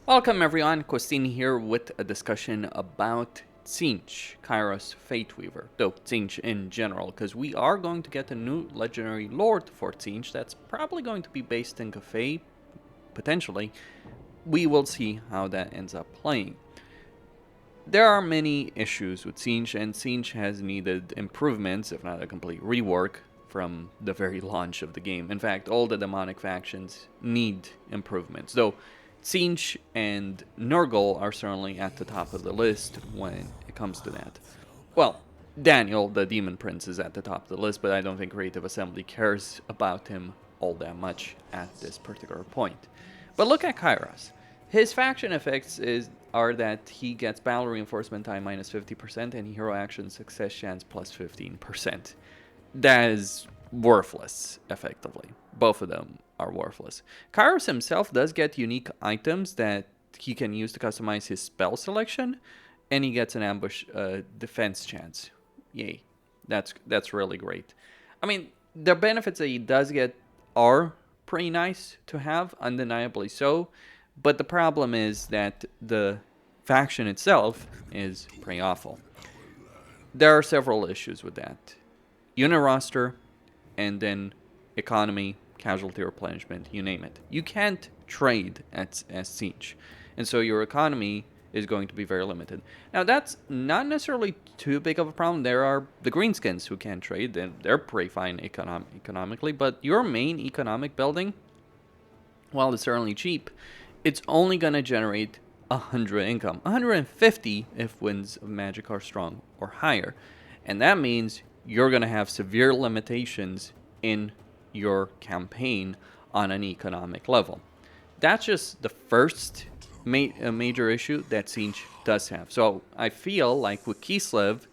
Welcome everyone, Costin here with a discussion about Tzeentch, Kairos Fate Weaver, though Tzeentch in general, because we are going to get a new legendary lord for Tzeentch that's probably going to be based in Cafe, potentially. We will see how that ends up playing. There are many issues with Tzeentch, and Tzeentch has needed improvements, if not a complete rework, from the very launch of the game. In fact, all the demonic factions need improvements, though Tzeentch and Nurgle are certainly at the top of the list when it comes to that. Well, Daniel, the Demon Prince, is at the top of the list, but I don't think Creative Assembly cares about him all that much at this particular point. But look at Kairos. His faction effects are that he gets battle reinforcement time minus 50% and hero action success chance plus 15%. That is worthless, effectively. Both of them are worthless. Kairos himself does get unique items that he can use to customize his spell selection, and he gets an ambush defense chance. Yay. That's really great. I mean, the benefits that he does get are pretty nice to have, undeniably so, but the problem is that the faction itself is pretty awful. There are several issues with that. Unit roster, and then economy, casualty replenishment, you name it. You can't trade as Tzeentch, and so your economy is going to be very limited. Now, that's not necessarily too big of a problem. There are the greenskins who can trade, and they're pretty fine economically, but your main economic building, while it's certainly cheap, it's only going to generate 100 income. 150 if winds of magic are strong or higher. And that means you're going to have severe limitations in your campaign on an economic level. That's just the first major issue that Tzeentch does have. So I feel like with Kislev,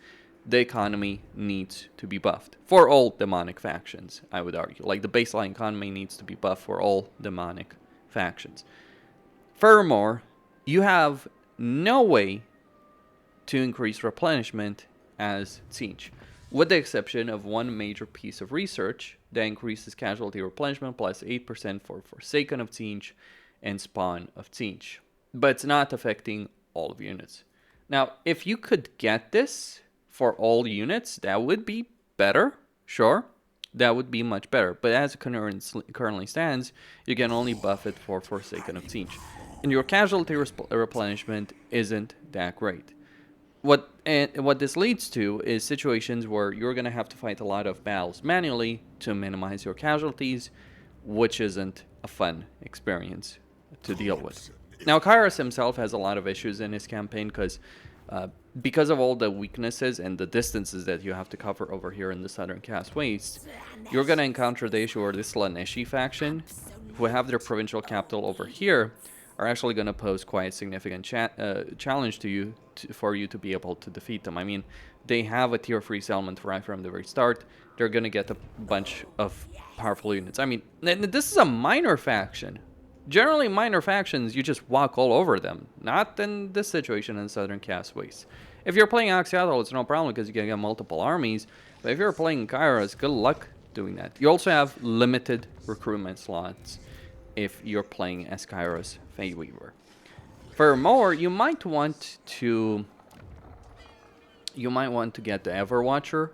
the economy needs to be buffed for all demonic factions, I would argue. Like the baseline economy needs to be buffed for all demonic factions. Furthermore, you have no way to increase replenishment as Tzeentch, with the exception of one major piece of research that increases casualty replenishment plus 8% for Forsaken of Tzeentch and Spawn of Tzeentch. But it's not affecting all of units. Now, if you could get this for all units, that would be better, sure. That would be much better. But as it currently stands, you can only buff it for Forsaken of Tzeentch. And your casualty replenishment isn't that great. What this leads to is situations where you're going to have to fight a lot of battles manually to minimize your casualties, which isn't a fun experience to deal with. Now, Kairos himself has a lot of issues in his campaign because of all the weaknesses and the distances that you have to cover over here in the Southern Cast Waste. You're going to encounter the issue where this Slaneshi faction, who have their provincial capital over here, are actually going to pose quite a significant challenge to you for you to be able to defeat them. I mean, they have a tier 3 settlement right from the very start. They're going to get a bunch of powerful units. I mean, this is a minor faction. Generally, minor factions, you just walk all over them. Not in this situation in Southern Cast Waste. If you're playing Axiatal, it's no problem because you can get multiple armies. But if you're playing Kairos, good luck doing that. You also have limited recruitment slots if you're playing as Kairos Fate Weaver. Furthermore, you might want to get the Everwatcher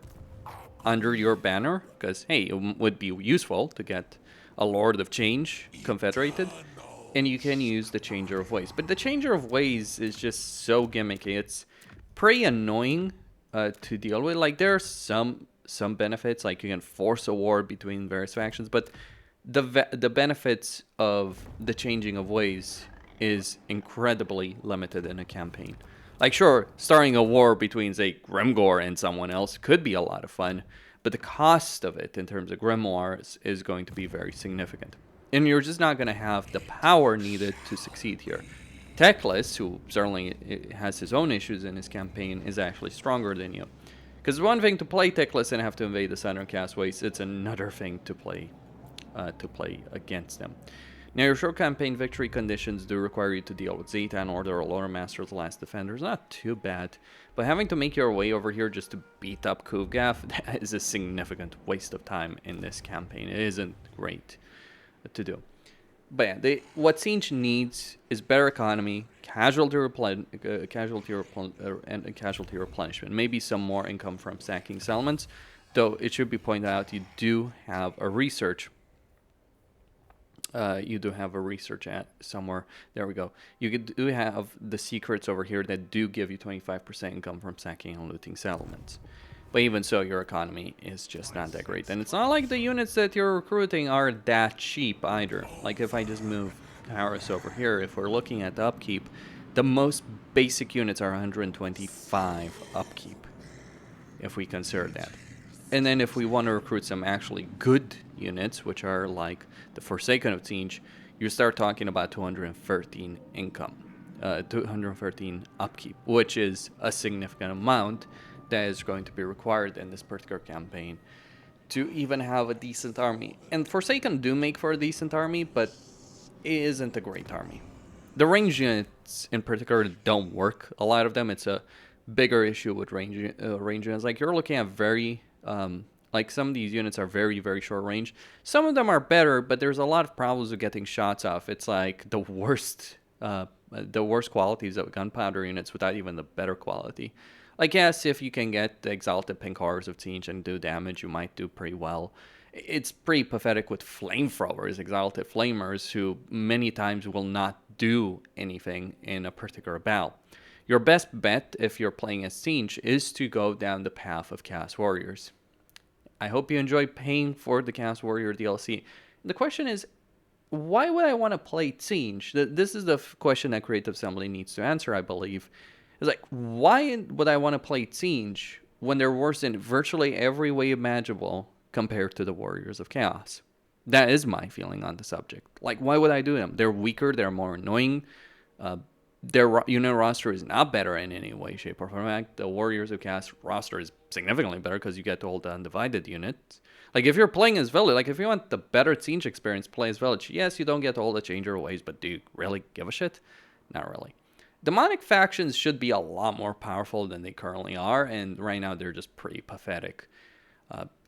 under your banner, because hey, it would be useful to get a Lord of Change confederated, and you can use the Changer of Ways. But the Changer of Ways is just so gimmicky. It's pretty annoying to deal with. Like, there are some benefits, like you can force a war between various factions, but the benefits of the Changing of Ways is incredibly limited in a campaign. Like, sure, starting a war between, say, Grimgor and someone else could be a lot of fun, but the cost of it in terms of grimoires is going to be very significant. And you're just not going to have the power needed to succeed here. Teclis, who certainly has his own issues in his campaign, is actually stronger than you. Because it's one thing to play Teclis and have to invade the Southern Cast Waste, it's another thing to play against them. Now, your short campaign victory conditions do require you to deal with Zetan Order or Lorem Master's Last Defenders. Not too bad, but having to make your way over here just to beat up Kuvgaf, that is a significant waste of time in this campaign. It isn't great to do. But yeah, what Tzeentch needs is better economy, casualty and casualty replenishment. Maybe some more income from sacking settlements. Though it should be pointed out, you do have a research. You do have a research at somewhere. There we go. You do have the secrets over here that do give you 25% income from sacking and looting settlements. But even so, your economy is just not that great. And it's not like the units that you're recruiting are that cheap either. Like if I just move Harris over here, if we're looking at the upkeep, the most basic units are 125 upkeep, if we consider that. And then if we want to recruit some actually good units, which are like the Forsaken of Tzeentch, you start talking about 213 income, 213 upkeep, which is a significant amount that is going to be required in this particular campaign to even have a decent army. And Forsaken do make for a decent army, but it isn't a great army. The range units in particular don't work. A lot of them, it's a bigger issue with range units. Like you're looking at very... like some of these units are very, very short range. Some of them are better, but there's a lot of problems with getting shots off. It's like the worst qualities of gunpowder units without even the better quality. Like, yes, if you can get the Exalted Pink Horrors of Tzeentch and do damage, you might do pretty well. It's pretty pathetic with Flamethrowers, Exalted Flamers, who many times will not do anything in a particular battle. Your best bet, if you're playing as Tzeentch, is to go down the path of Chaos Warriors. I hope you enjoy paying for the Chaos Warrior DLC. The question is, why would I want to play Tzeentch? This is the question that Creative Assembly needs to answer, I believe. It's like, why would I want to play Tzeentch when they're worse in virtually every way imaginable compared to the Warriors of Chaos? That is my feeling on the subject. Like, why would I do them? They're weaker, they're more annoying. Their unit roster is not better in any way, shape, or form. In fact, the Warriors of Chaos roster is significantly better because you get to hold the undivided units. Like, if you're playing as Village, like, if you want the better Tzeentch experience, play as Village. Yes, you don't get to hold the Changer Waves, but do you really give a shit? Not really. Demonic factions should be a lot more powerful than they currently are, and right now they're just pretty pathetic.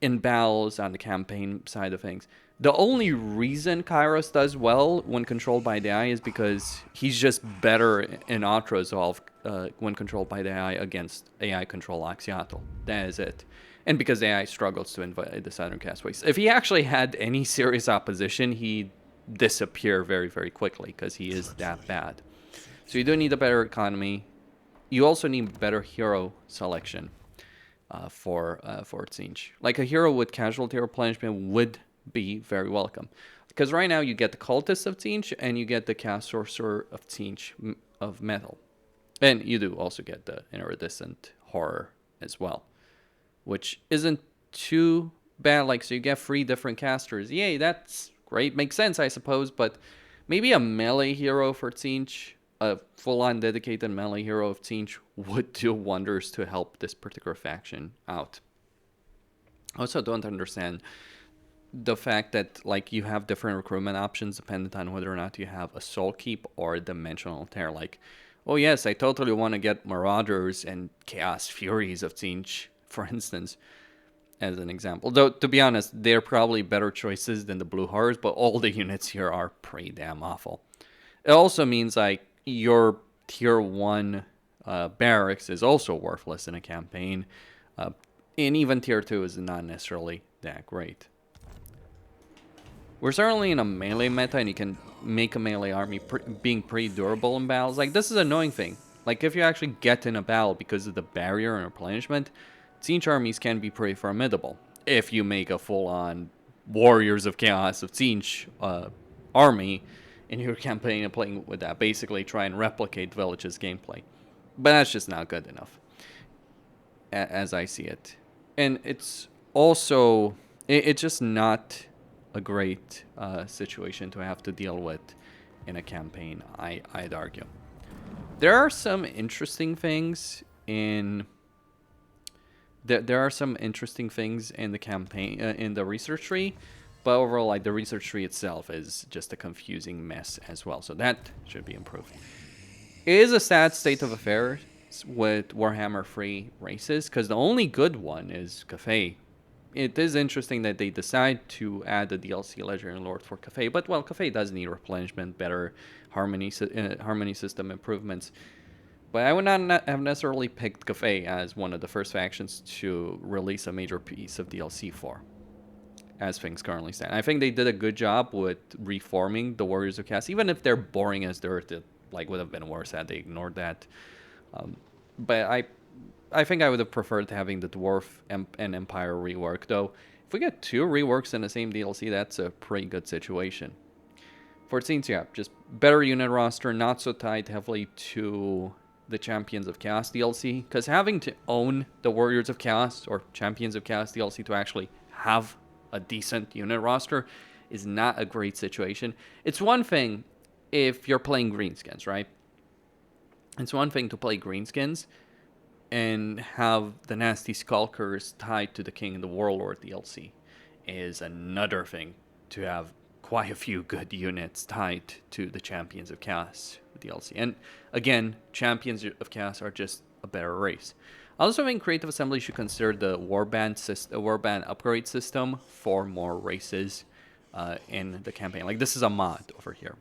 In battles, on the campaign side of things. The only reason Kairos does well when controlled by the AI is because he's just better in auto resolve when controlled by the AI against AI control Axiatel. That is it. And because the AI struggles to invade the Southern Castways. If he actually had any serious opposition, he'd disappear very, very quickly because he is that bad. So you do need a better economy. You also need better hero selection for Tzeentch. Like a hero with casualty replenishment would be very welcome. Because right now you get the Cultist of Tzeentch and you get the Chaos Sorcerer of Tzeentch of Metal. And you do also get the Iridescent Horror as well. Which isn't too bad. Like, so you get 3 different casters. Yay, that's great. Makes sense, I suppose. But maybe a melee hero for Tzeentch, a full-on dedicated melee hero of Tzeentch would do wonders to help this particular faction out. I also don't understand the fact that, like, you have different recruitment options dependent on whether or not you have a Soul Keep or a Dimensional Tear. Like, oh yes, I totally want to get Marauders and Chaos Furies of Tzeentch, for instance, as an example. Though, to be honest, they're probably better choices than the Blue Horrors, but all the units here are pretty damn awful. It also means, like, your tier 1 barracks is also worthless in a campaign. And even tier 2 is not necessarily that great. We're certainly in a melee meta, and you can make a melee army being pretty durable in battles. Like, this is an annoying thing. Like, if you actually get in a battle because of the barrier and replenishment, Tzeentch armies can be pretty formidable. If you make a full-on Warriors of Chaos of Tzeentch army in your campaign and playing with that, basically try and replicate Village's gameplay. But that's just not good enough, as I see it. And it's also, it's just not a great situation to have to deal with in a campaign, I'd argue. There are some interesting things in... There are some interesting things in the campaign, in the research tree, but overall, like, the research tree itself is just a confusing mess as well. So that should be improved. It is a sad state of affairs with Warhammer free races, because the only good one is Cafe. it is interesting that they decide to add the DLC Legendary Lord for Cafe, but well, Cafe does need replenishment, better harmony system improvements. But I would not have necessarily picked Cafe as one of the first factions to release a major piece of DLC for, as things currently stand. I think they did a good job with reforming the Warriors of Chaos, even if they're boring as dirt. It would have been worse had they ignored that. But I think I would have preferred having the Dwarf and Empire rework, though. If we get 2 reworks in the same DLC, that's a pretty good situation. For Tzeentch, yeah, just better unit roster, not so tied heavily to the Champions of Chaos DLC, because having to own the Warriors of Chaos or Champions of Chaos DLC to actually have a decent unit roster is not a great situation. It's one thing if you're playing greenskins, right? It's one thing to play greenskins and have the nasty skulkers tied to the King and the Warlord DLC. Is another thing to have quite a few good units tied to the Champions of Chaos DLC. And again, Champions of Chaos are just a better race. I also think Creative Assembly should consider the warband upgrade system for more races in the campaign. Like, this is a mod over here.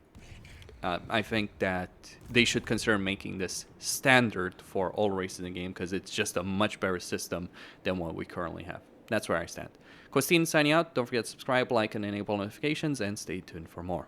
I think that they should consider making this standard for all races in the game, because it's just a much better system than what we currently have. That's where I stand. Costine signing out. Don't forget to subscribe, like, and enable notifications, and stay tuned for more.